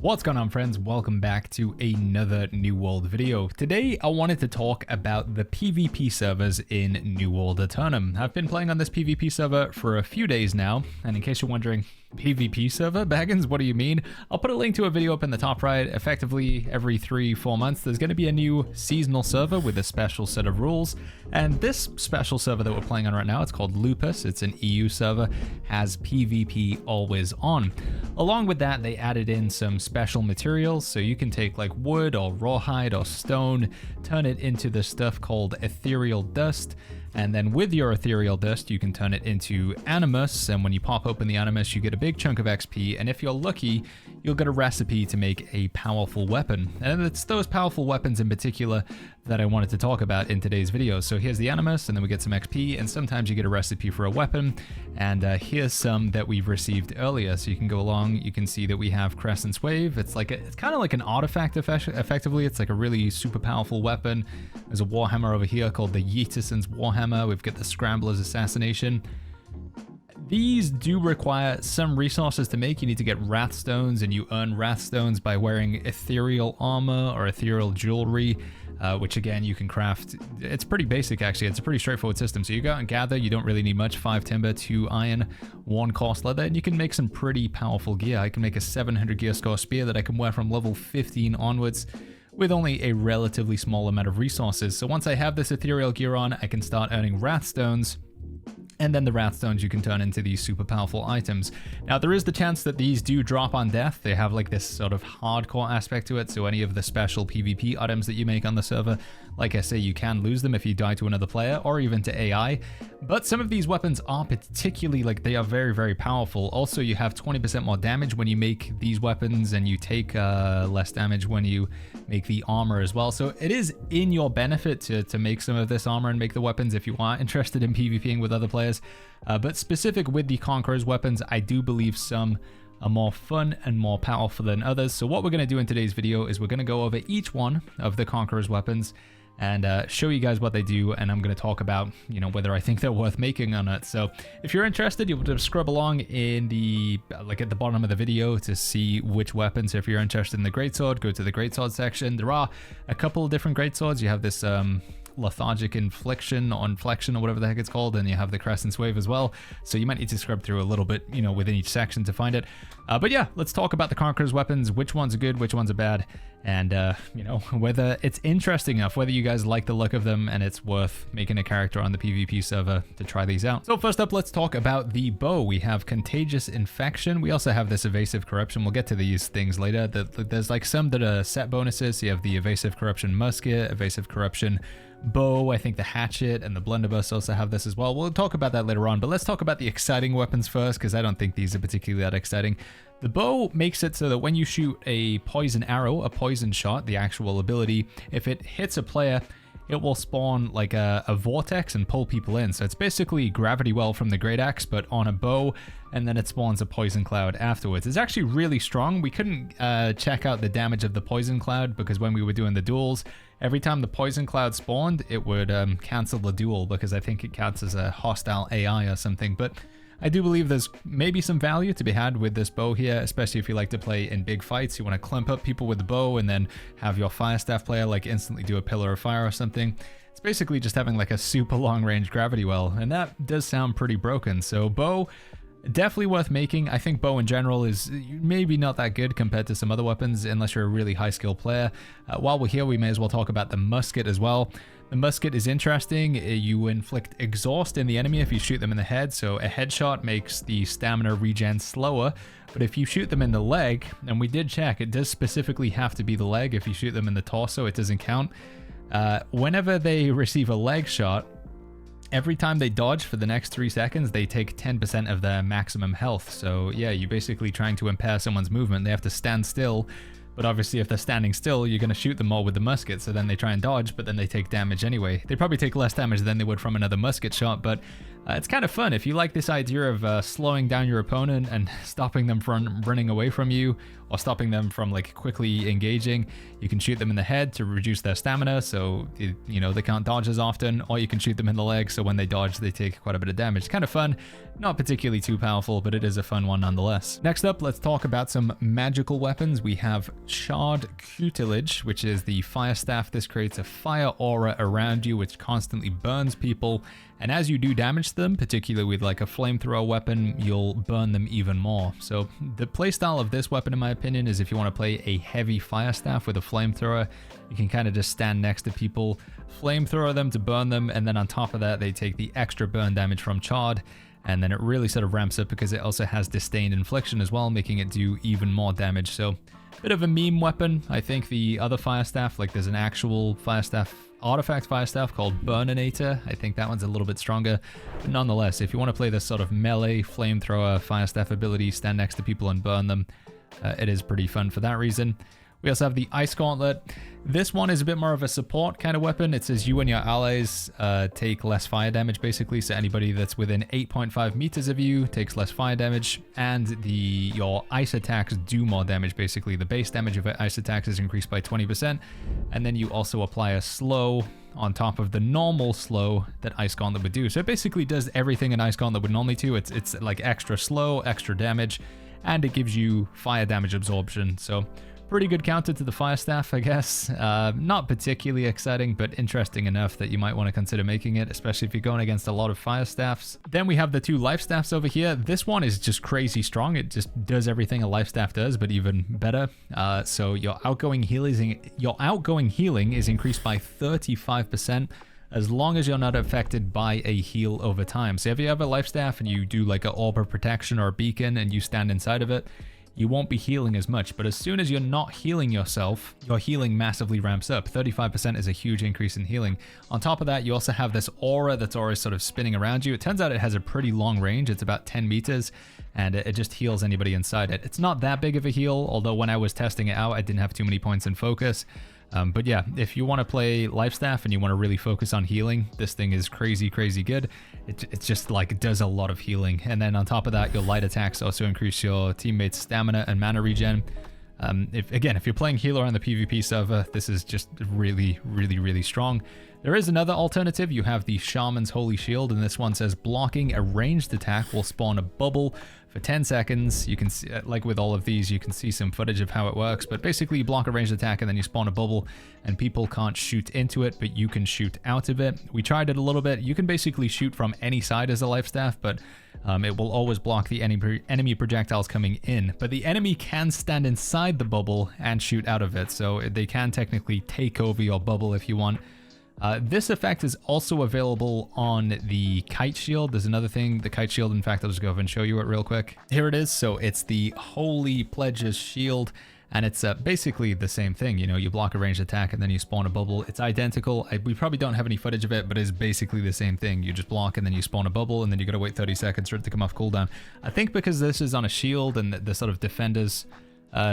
What's going on, friends? Welcome back to another New World video. Today I wanted to talk about the PvP servers in New World Aeternum. I've been playing on this PvP server for a few days now, and in case you're wondering, PvP server? Baggins, what do you mean? I'll put a link to a video up in the top right. Effectively, every 3-4 months, there's going to be a new seasonal server with a special set of rules. And this special server that we're playing on right now, it's called Lupus. It's an EU server, has PvP always on. Along with that, they added in some special materials, so you can take like wood or rawhide or stone, turn it into this stuff called ethereal dust. And then with your ethereal dust, you can turn it into animus, and when you pop open the animus, you get a big chunk of XP, and if you're lucky, you'll get a recipe to make a powerful weapon. And it's those powerful weapons in particular that I wanted to talk about in today's video. So here's the animus, and then we get some XP, and sometimes you get a recipe for a weapon, and here's some that we've received earlier. So you can go along, you can see that we have CRESCENT'S wave. It's kind of like an artifact effectively. It's like a really super powerful weapon. There's a warhammer over here called the YEETERSON'S warhammer. We've got the SCRAMBLE'S assassination. These do require some resources to make. You need to get wrathstones, and you earn wrathstones by wearing ethereal armor or ethereal jewelry, which again you can craft. It's pretty basic actually. It's a pretty straightforward system. So you go out and gather. You don't really need much. 5 timber, 2 iron, 1 coarse leather, and you can make some pretty powerful gear. I can make a 700 gear score spear that I can wear from level 15 onwards, with only a relatively small amount of resources. So once I have this ethereal gear on, I can start earning wrathstones, and then the wrathstones you can turn into these super powerful items. Now there is the chance that these do drop on death. They have like this sort of hardcore aspect to it, so any of the special PvP items that you make on the server, like I say, you can lose them if you die to another player or even to AI. But some of these weapons are particularly, like, they are very, very powerful. Also, you have 20% more damage when you make these weapons, and you take less damage when you make the armor as well. So it is in your benefit to make some of this armor and make the weapons if you are interested in PvPing with other players. But specific with the Conqueror's weapons, I do believe some are more fun and more powerful than others. So what we're going to do in today's video is we're going to go over each one of the Conqueror's weapons and show you guys what they do, and I'm going to talk about, you know, whether I think they're worth making or not. So if you're interested, you'll just scrub along in the, like at the bottom of the video to see which weapons. If you're interested in the greatsword, go to the greatsword section. There are a couple of different greatswords. You have this LETHARGIC Infliction or Inflection or whatever the heck it's called, and you have the CRESCENT'S wave as well, so you might need to scrub through a little bit, you know, within each section to find it. But yeah, let's talk about the Conqueror's weapons, which ones are good, which ones are bad, and you know, whether it's interesting enough, whether you guys like the look of them and it's worth making a character on the PvP server to try these out. So first up, let's talk about the bow. We have Contagious Infection. We also have this Evasive Corruption. We'll get to these things later. There's like some that are set bonuses. So you have the Evasive Corruption Musket, Evasive Corruption Bow. I think the Hatchet and the Blunderbuss also have this as well. We'll talk about that later on, but let's talk about the exciting weapons first, because I don't think these are particularly that exciting. The bow makes it so that when you shoot a poison arrow, a poison shot, the actual ability, if it hits a player, it will spawn like a vortex and pull people in. So it's basically gravity well from the great axe, but on a bow, and then it spawns a poison cloud afterwards. It's actually really strong. We couldn't check out the damage of the poison cloud because when we were doing the duels, every time the poison cloud spawned, it would cancel the duel, because I think it counts as a hostile AI or something. But I do believe there's maybe some value to be had with this bow here, especially if you like to play in big fights. You want to clump up people with the bow and then have your fire staff player like instantly do a pillar of fire or something. It's basically just having like a super long range gravity well, and that does sound pretty broken. So bow, definitely worth making. I think bow in general is maybe not that good compared to some other weapons unless you're a really high skill player. While we're here, we may as well talk about the musket as well. The musket is interesting. You inflict exhaust in the enemy if you shoot them in the head, so a headshot makes the stamina regen slower, but if you shoot them in the leg, and we did check, it does specifically have to be the leg. If you shoot them in the torso, it doesn't count. Whenever they receive a leg shot, every time they dodge for the next 3 seconds, they take 10% of their maximum health. So yeah, you're basically trying to impair someone's movement. They have to stand still, but obviously if they're standing still, you're going to shoot them more with the musket, so then they try and dodge, but then they take damage anyway. They probably take less damage than they would from another musket shot, but It's kind of fun if you like this idea of slowing down your opponent and stopping them from running away from you, or stopping them from like quickly engaging. You can shoot them in the head to reduce their stamina, so you know they can't dodge as often, or you can shoot them in the leg, so when they dodge they take quite a bit of damage. It's kind of fun, not particularly too powerful, but it is a fun one nonetheless. Next up, let's talk about some magical weapons. We have Charred CURTILAGE, which is the fire staff. This creates a fire aura around you which constantly burns people, and as you do damage to them, particularly with like a flamethrower weapon, you'll burn them even more. So the playstyle of this weapon, in my opinion, is if you want to play a heavy fire staff with a flamethrower, you can kind of just stand next to people, flamethrower them to burn them, and then on top of that they take the extra burn damage from Charred, and then it really sort of ramps up because it also has Disdained Infliction as well, making it do even more damage. So bit of a meme weapon. I think the other fire staff, like there's an actual fire staff, artifact fire staff called Burninator. I think that one's a little bit stronger, but nonetheless, if you want to play this sort of melee flamethrower fire staff ability, stand next to people and burn them, it is pretty fun for that reason. We also have the Ice Gauntlet. This one is a bit more of a support kind of weapon. It says you and your allies take less fire damage, basically. So anybody that's within 8.5 meters of you takes less fire damage, and your ice attacks do more damage, basically. The base damage of ice attacks is increased by 20%, and then you also apply a slow on top of the normal slow that Ice Gauntlet would do. So it basically does everything an Ice Gauntlet would normally do. It's like extra slow, extra damage, and it gives you fire damage absorption. So pretty good counter to the fire staff, I guess. Not particularly exciting, but interesting enough that you might want to consider making it, especially if you're going against a lot of fire staffs. Then we have the two life staffs over here. This one is just crazy strong. It just does everything a life staff does, but even better. So your outgoing healing is increased by 35%. As long as you're not affected by a heal over time. So if you have a life staff and you do like an orb of protection or a beacon and you stand inside of it, you won't be healing as much. But as soon as you're not healing yourself, your healing massively ramps up. 35% is a huge increase in healing. On top of that, you also have this aura that's always sort of spinning around you. It turns out it has a pretty long range. It's about 10 meters, and it just heals anybody inside it. It's not that big of a heal, although when I was testing it out, I didn't have too many points in focus. But yeah, if you want to play life staff and you want to really focus on healing, this thing is crazy good. It's just like it does a lot of healing. And then on top of that, your light attacks also increase your teammates' stamina and mana regen. If you're playing healer on the PvP server, this is just really strong. There is another alternative. You have the Shaman's Holy Shield, and this one says blocking a ranged attack will spawn a bubble for 10 seconds. You can see, like with all of these, you can see some footage of how it works, but basically you block a ranged attack and then you spawn a bubble, and people can't shoot into it, but you can shoot out of it. We tried it a little bit. You can basically shoot from any side as a life staff, but it will always block the enemy projectiles coming in. But the enemy can stand inside the bubble and shoot out of it, so they can technically take over your bubble if you want. This effect is also available on the Kite Shield. There's another thing, the Kite Shield. In fact, I'll just go over and show you it real quick. Here it is. So it's the Holy Pledge's Shield, and it's basically the same thing. You know, you block a ranged attack and then you spawn a bubble. It's identical. We probably don't have any footage of it, but it's basically the same thing. You just block and then you spawn a bubble, and then you gotta wait 30 seconds for it to come off cooldown. I think because this is on a shield and the sort of defender's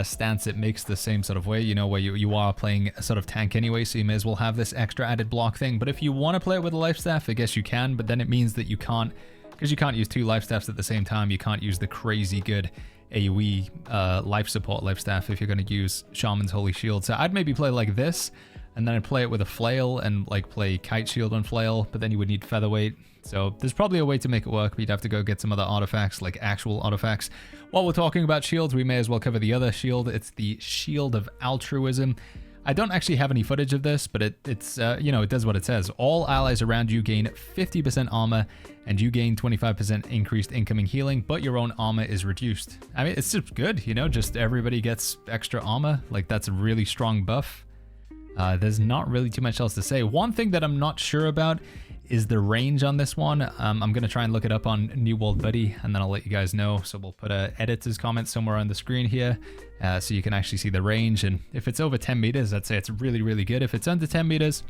stance, it makes the same sort of way, you know, where you are playing a sort of tank anyway, so you may as well have this extra added block thing. But if you want to play it with a life staff, I guess you can, but then it means that you can't, because you can't use two life staffs at the same time. You can't use the crazy good AoE life support life staff if you're going to use Shaman's Holy Shield. So I'd maybe play like this, and then I'd play it with a Flail and like play Kite Shield on Flail, but then you would need Featherweight. So there's probably a way to make it work, but you'd have to go get some other artifacts, like actual artifacts. While we're talking about shields, we may as well cover the other shield. It's the Shield of Altruism. I don't actually have any footage of this, but it's you know, it does what it says. All allies around you gain 50% armor, and you gain 25% increased incoming healing, but your own armor is reduced. I mean, it's just good, you know, just everybody gets extra armor. Like, that's a really strong buff. There's not really too much else to say. One thing that I'm not sure about is the range on this one. I'm going to try and look it up on New World Buddy, and then I'll let you guys know. So we'll put a editor's comment somewhere on the screen here, so you can actually see the range. And if it's over 10 meters, I'd say it's really good. If it's under 10 meters,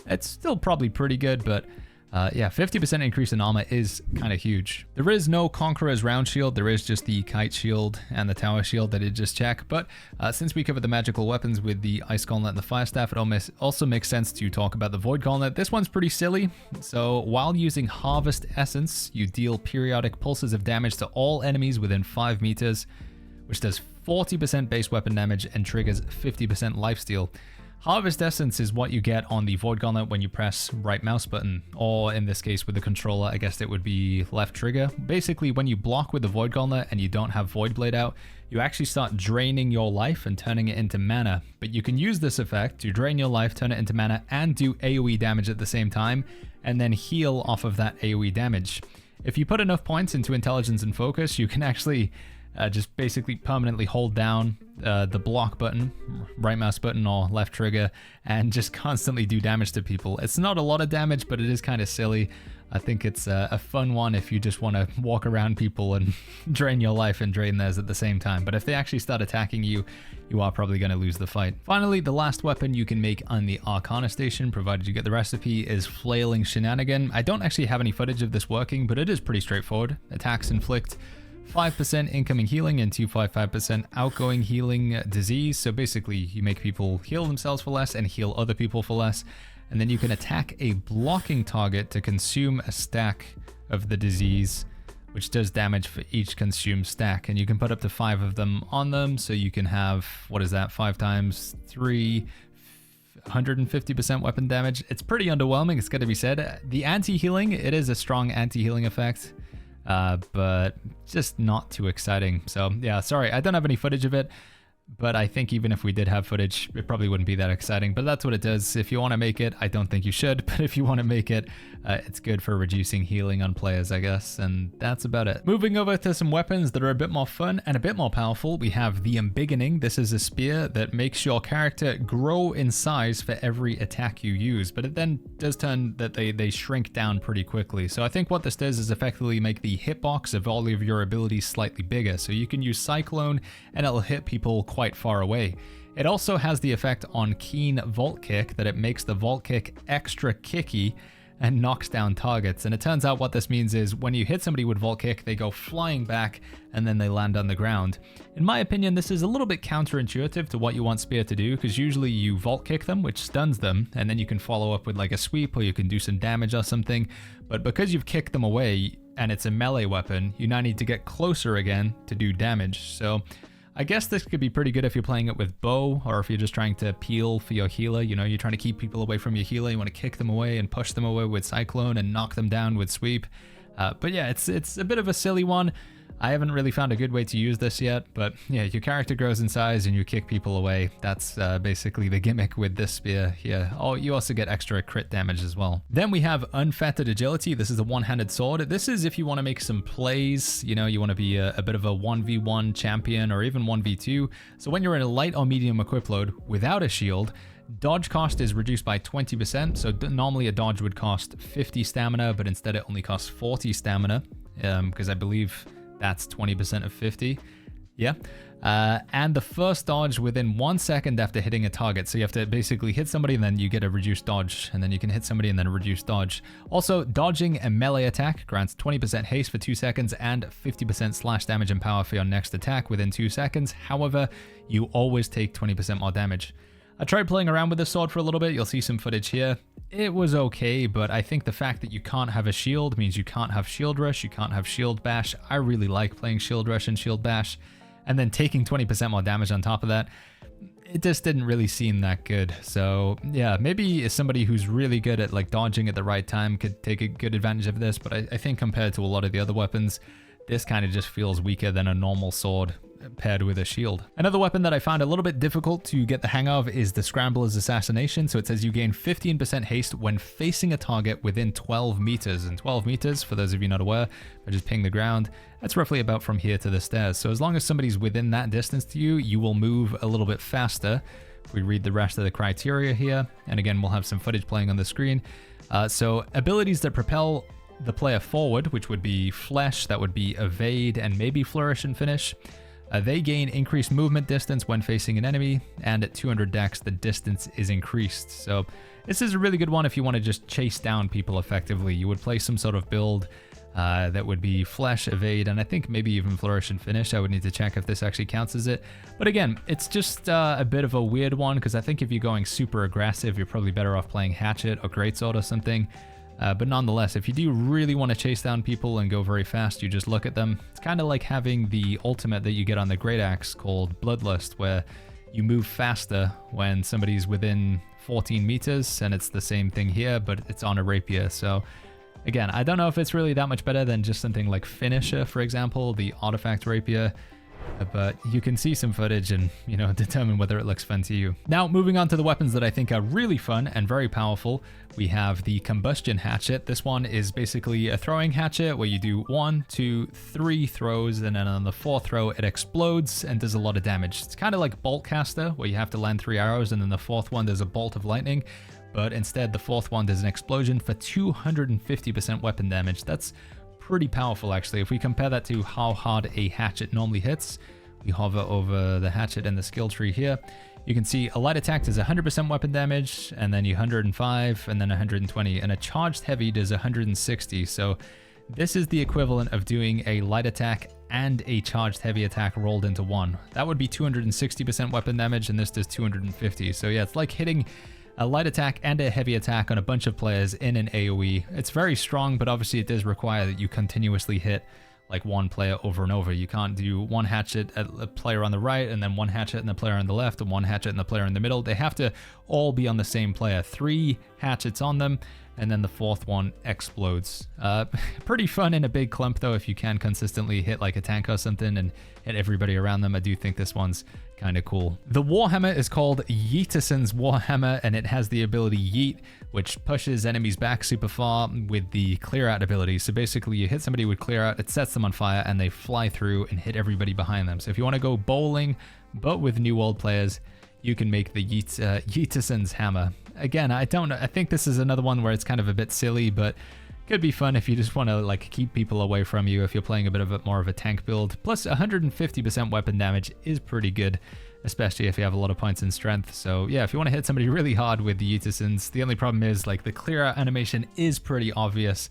it's still probably pretty good, but Yeah, 50% increase in armor is kind of huge. There is no Conqueror's round shield, there is just the kite shield and the tower shield that I did just check, but since we covered the magical weapons with the Ice Gauntlet and the Fire Staff, it also makes sense to talk about the Void Gauntlet. This one's pretty silly. So while using Harvest Essence, you deal periodic pulses of damage to all enemies within 5 meters, which does 40% base weapon damage and triggers 50% lifesteal. Harvest Essence is what you get on the Void Gauntlet when you press right mouse button, or in this case with the controller, I guess it would be left trigger. Basically, when you block with the Void Gauntlet and you don't have Void Blade out, you actually start draining your life and turning it into mana. But you can use this effect to drain your life, turn it into mana, and do AoE damage at the same time, and then heal off of that AoE damage. If you put enough points into Intelligence and Focus, you can actually just basically permanently hold down the block button, right mouse button or left trigger, and just constantly do damage to people. It's not a lot of damage, but it is kind of silly. I think it's a fun one if you just want to walk around people and drain your life and drain theirs at the same time. But if they actually start attacking you, you are probably going to lose the fight. Finally, the last weapon you can make on the Arcana Station, provided you get the recipe, is Flailing Shenanigan. I don't actually have any footage of this working, but it is pretty straightforward. Attacks inflict 5% incoming healing and 255% outgoing healing disease. So basically you make people heal themselves for less and heal other people for less. And then you can attack a blocking target to consume a stack of the disease, which does damage for each consumed stack. And you can put up to 5 of them on them. So you can have, what is that, 5 times 3, 150% weapon damage. It's pretty underwhelming, it's got to be said. The anti-healing, it is a strong anti-healing effect. But just not too exciting. So yeah, sorry, I don't have any footage of it, but I think even if we did have footage, it probably wouldn't be that exciting, but that's what it does. If you want to make it, I don't think you should, but if you want to make it, it's good for reducing healing on players, I guess, and that's about it. Moving over to some weapons that are a bit more fun and a bit more powerful, we have the Embiggening. This is a spear that makes your character grow in size for every attack you use, but it then does turn that they shrink down pretty quickly. So I think what this does is effectively make the hitbox of all of your abilities slightly bigger, so you can use Cyclone and it'll hit people quite far away. It also has the effect on Keen Vault Kick that it makes the Vault Kick extra kicky and knocks down targets. And it turns out what this means is when you hit somebody with Vault Kick, they go flying back and then they land on the ground. In my opinion, this is a little bit counterintuitive to what you want Spear to do, because usually you Vault Kick them, which stuns them, and then you can follow up with like a sweep or you can do some damage or something. But because you've kicked them away and it's a melee weapon, you now need to get closer again to do damage. So I guess this could be pretty good if you're playing it with Bow, or if you're just trying to peel for your healer. You know, you're trying to keep people away from your healer. You want to kick them away and push them away with Cyclone and knock them down with Sweep. But yeah, it's a bit of a silly one. I haven't really found a good way to use this yet, but yeah, your character grows in size and you kick people away. That's basically the gimmick with this spear here. Oh, you also get extra crit damage as well. Then we have Unfettered Agility. This is a one-handed sword. This is if you want to make some plays, you know, you want to be a bit of a 1v1 champion or even 1v2. So when you're in a light or medium equip load without a shield, dodge cost is reduced by 20%. So normally a dodge would cost 50 stamina, but instead it only costs 40 stamina, because I believe that's 20% of 50. Yeah. And the first dodge within 1 second after hitting a target. So you have to basically hit somebody and then you get a reduced dodge. And then you can hit somebody and then a reduced dodge. Also, dodging a melee attack grants 20% haste for 2 seconds and 50% slash damage and power for your next attack within 2 seconds. However, you always take 20% more damage. I tried playing around with this sword for a little bit. You'll see some footage here. It was okay, but I think the fact that you can't have a shield means you can't have shield rush, you can't have shield bash. I really like playing shield rush and shield bash, and then taking 20% more damage on top of that. It just didn't really seem that good. So yeah, maybe somebody who's really good at like dodging at the right time could take a good advantage of this, but I think compared to a lot of the other weapons, this kind of just feels weaker than a normal sword paired with a shield. Another weapon that I found a little bit difficult to get the hang of is the Scrambler's Assassination. So it says you gain 15% haste when facing a target within 12 meters. And 12 meters, for those of you not aware, if I just ping the ground, that's roughly about from here to the stairs. So as long as somebody's within that distance to you, you will move a little bit faster. We read the rest of the criteria here. And again, we'll have some footage playing on the screen. So abilities that propel the player forward, which would be Flesh, that would be Evade, and maybe Flourish and Finish. They gain increased movement distance when facing an enemy, and at 200 dex, the distance is increased. So this is a really good one if you want to just chase down people effectively. You would play some sort of build that would be flesh, evade, and I think maybe even flourish and finish. I would need to check if this actually counts as it. But again, it's just a bit of a weird one, because I think if you're going super aggressive, you're probably better off playing Hatchet or Greatsword or something. But nonetheless, if you do really want to chase down people and go very fast, you just look at them. It's kind of like having the ultimate that you get on the Great Axe called Bloodlust, where you move faster when somebody's within 14 meters, and it's the same thing here, but it's on a Rapier. So again, I don't know if it's really that much better than just something like Finisher, for example, the Artifact Rapier. But you can see some footage and, you know, determine whether it looks fun to you. Now, moving on to the weapons that I think are really fun and very powerful, we have the Combustion Hatchet. This one is basically a throwing hatchet where you do 1, 2, 3 throws, and then on the 4th throw, it explodes and does a lot of damage. It's kind of like Bolt Caster, where you have to land 3 arrows, and then the 4th one does a bolt of lightning. But instead, the 4th one does an explosion for 250% weapon damage. That's pretty powerful, actually. If we compare that to how hard a hatchet normally hits, we hover over the hatchet in the skill tree here. You can see a light attack does 100% weapon damage, and then 105, and then 120, and a charged heavy does 160. So this is the equivalent of doing a light attack and a charged heavy attack rolled into one. That would be 260% weapon damage, and this does 250. So yeah, it's like hitting a light attack and a heavy attack on a bunch of players in an AoE. It's very strong, but obviously it does require that you continuously hit like one player over and over. You can't do one hatchet at a player on the right, and then one hatchet and the player on the left, and one hatchet and the player in the middle. They have to all be on the same player. 3 hatchets on them, and then the 4th one explodes. Pretty fun in a big clump, though, if you can consistently hit like a tank or something and hit everybody around them. I do think this one's kind of cool. The Warhammer is called YEETERSON'S Warhammer, and it has the ability Yeet, which pushes enemies back super far with the clear out ability. So basically you hit somebody with clear out, it sets them on fire, and they fly through and hit everybody behind them. So if you want to go bowling, but with New World players, you can make the YEETERSON'S hammer. Again, I think this is another one where it's kind of a bit silly, but could be fun if you just want to like keep people away from you if you're playing a bit of more of a tank build. Plus 150% weapon damage is pretty good, especially if you have a lot of points in strength. So yeah, if you want to hit somebody really hard with the YEETERSON'S, the only problem is like the clear out animation is pretty obvious.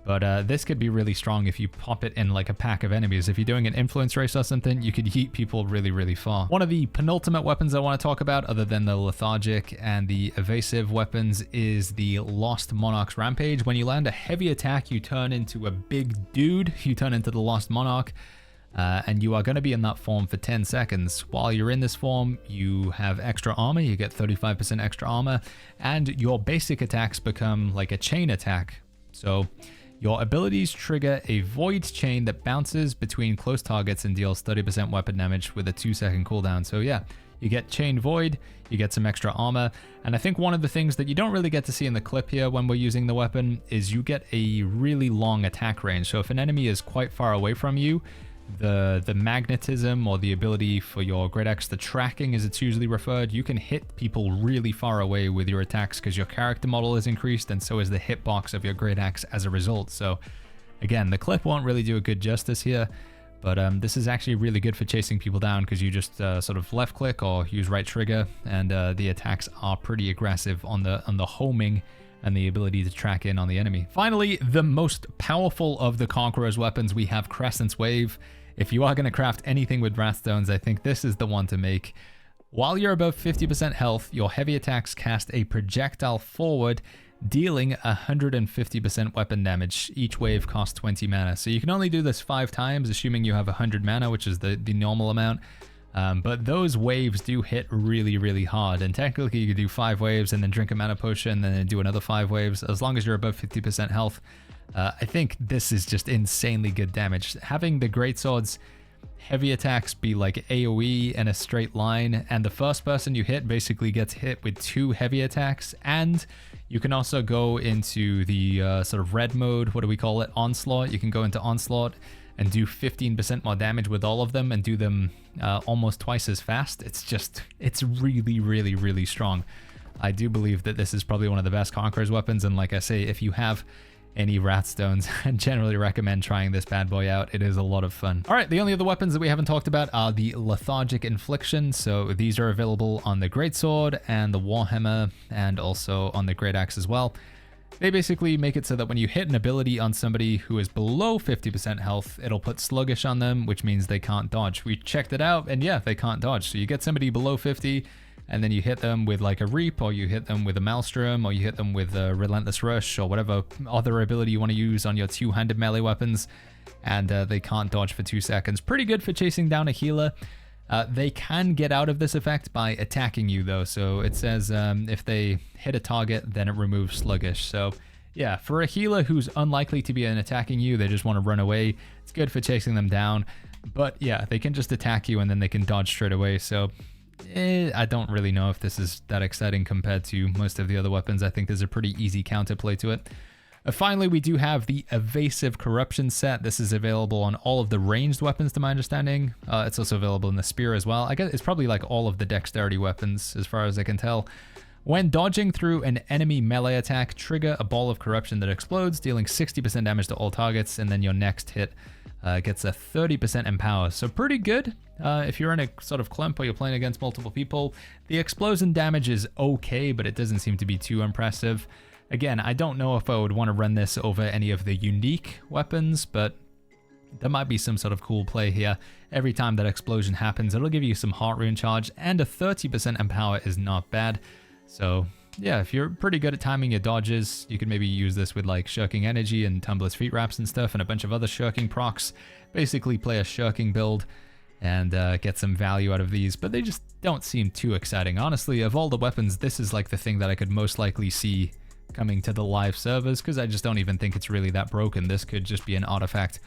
But this could be really strong if you pop it in like a pack of enemies. If you're doing an influence race or something, you could yeet people really, really far. One of the penultimate weapons I want to talk about, other than the lethargic and the evasive weapons, is the Lost Monarch's Rampage. When you land a heavy attack, you turn into a big dude. You turn into the Lost Monarch. And you are going to be in that form for 10 seconds. While you're in this form, you have extra armor. You get 35% extra armor. And your basic attacks become like a chain attack. So your abilities trigger a void chain that bounces between close targets and deals 30% weapon damage with a 2-second cooldown. So yeah, you get chain void, you get some extra armor, and I think one of the things that you don't really get to see in the clip here when we're using the weapon is you get a really long attack range. So if an enemy is quite far away from you, the magnetism or the ability for your Great Axe, the tracking as it's usually referred, you can hit people really far away with your attacks because your character model is increased, and so is the hitbox of your Great Axe as a result. So again, the clip won't really do a good justice here, but this is actually really good for chasing people down because you just sort of left click or use right trigger, and the attacks are pretty aggressive on the homing and the ability to track in on the enemy. Finally, the most powerful of the Conqueror's weapons, we have Crescent's Wave. If you are going to craft anything with Wrathstones, I think this is the one to make. While you're above 50% health, your heavy attacks cast a projectile forward, dealing 150% weapon damage. Each wave costs 20 mana. So you can only do this 5 times, assuming you have 100 mana, which is the normal amount. But those waves do hit really, really hard. And technically you could do 5 waves and then drink a mana potion and then do another 5 waves. As long as you're above 50% health, I think this is just insanely good damage. Having the greatsword's heavy attacks be like AoE in a straight line, and the first person you hit basically gets hit with 2 heavy attacks, and you can also go into the sort of red mode, what do we call it, Onslaught. You can go into Onslaught and do 15% more damage with all of them and do them almost twice as fast. It's really, really, really strong. I do believe that this is probably one of the best Conqueror's weapons, and like I say, if you have any ratstones. I generally recommend trying this bad boy out. It is a lot of fun. All right, the only other weapons that we haven't talked about are the Lethargic Infliction. So these are available on the Greatsword and the Warhammer, and also on the Great Axe as well. They basically make it so that when you hit an ability on somebody who is below 50% health, it'll put sluggish on them, which means they can't dodge. We checked it out, and yeah, they can't dodge. So you get somebody below 50, and then you hit them with like a Reap, or you hit them with a Maelstrom, or you hit them with a Relentless Rush, or whatever other ability you want to use on your two-handed melee weapons, and they can't dodge for 2 seconds. Pretty good for chasing down a healer. They can get out of this effect by attacking you though, so it says if they hit a target, then it removes sluggish. So yeah, for a healer who's unlikely to be attacking you, they just want to run away, it's good for chasing them down. But yeah, they can just attack you and then they can dodge straight away, so I don't really know if this is that exciting compared to most of the other weapons. I think there's a pretty easy counterplay to it. Finally, we do have the Evasive Corruption Set. This is available on all of the ranged weapons, to my understanding. It's also available in the Spear as well. I guess it's probably like all of the dexterity weapons, as far as I can tell. When dodging through an enemy melee attack, trigger a ball of corruption that explodes, dealing 60% damage to all targets, and then your next hit gets a 30% empower. So pretty good if you're in a sort of clump or you're playing against multiple people. The explosion damage is okay, but it doesn't seem to be too impressive. Again, I don't know if I would want to run this over any of the unique weapons, but there might be some sort of cool play here. Every time that explosion happens, it'll give you some heart rune charge, and a 30% empower is not bad. So yeah, if you're pretty good at timing your dodges, you could maybe use this with like Shirking Energy and Tumbler's Feet Wraps and stuff, and a bunch of other shirking procs. Basically play a shirking build and get some value out of these, but they just don't seem too exciting. Honestly, of all the weapons, this is like the thing that I could most likely see coming to the live servers, because I just don't even think it's really that broken. This could just be an artifact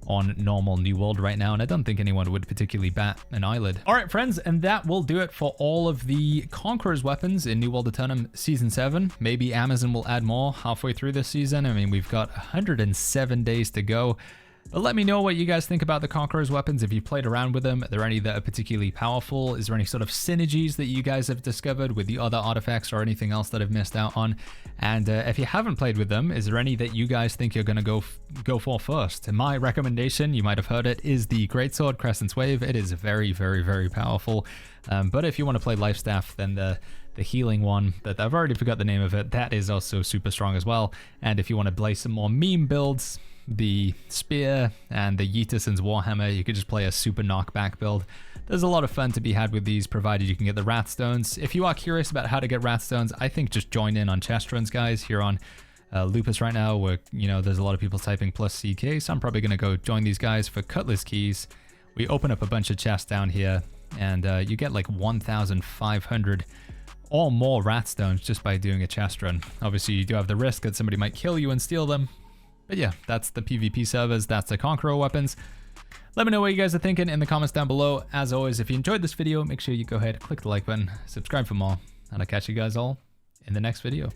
on normal New World right now, and I don't think anyone would particularly bat an eyelid. All right, friends, and that will do it for all of the Conqueror's weapons in New World Aeternum Season 7. Maybe Amazon will add more halfway through this season. I mean, we've got 107 days to go. But let me know what you guys think about the Conqueror's weapons. If you played around with them, are there any that are particularly powerful? Is there any sort of synergies that you guys have discovered with the other artifacts or anything else that I've missed out on? And if you haven't played with them, is there any that you guys think you're going to go for first? And my recommendation, you might have heard it, is the Greatsword Crescent's Wave. It is very, very, very powerful. But if you want to play Life Staff, then the healing one, that I've already forgot the name of it, that is also super strong as well. And if you want to play some more meme builds, the Spear and the YEETERSON'S Warhammer, you could just play a super knockback build. There's a lot of fun to be had with these, provided you can get the Ratstones. If you are curious about how to get Ratstones, I think just join in on chest runs, guys, here on Lupus right now, where, you know, there's a lot of people typing plus CK, so I'm probably going to go join these guys for Cutlass Keys. We open up a bunch of chests down here, and you get like 1,500 or more Ratstones just by doing a chest run. Obviously, you do have the risk that somebody might kill you and steal them. But yeah, that's the PvP servers, that's the Conqueror weapons. Let me know what you guys are thinking in the comments down below. As always, if you enjoyed this video, make sure you go ahead, click the like button, subscribe for more, and I'll catch you guys all in the next video.